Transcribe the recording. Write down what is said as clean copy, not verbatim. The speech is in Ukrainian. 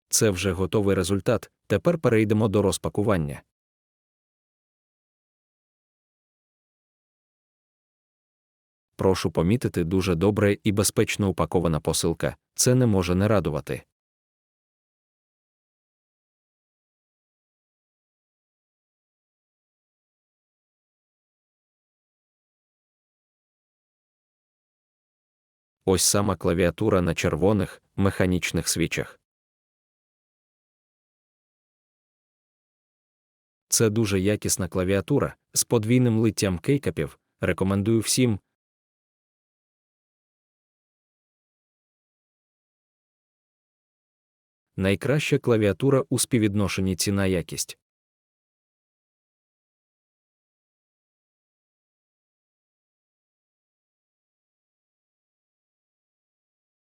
Це вже готовий результат, тепер перейдемо до розпакування. Прошу помітити, дуже добре і безпечно упакована посилка, це не може не радувати. Ось сама клавіатура на червоних, механічних свічах. Це дуже якісна клавіатура, з подвійним литтям кейкапів, рекомендую всім. Найкраща клавіатура у співвідношенні ціна-якість.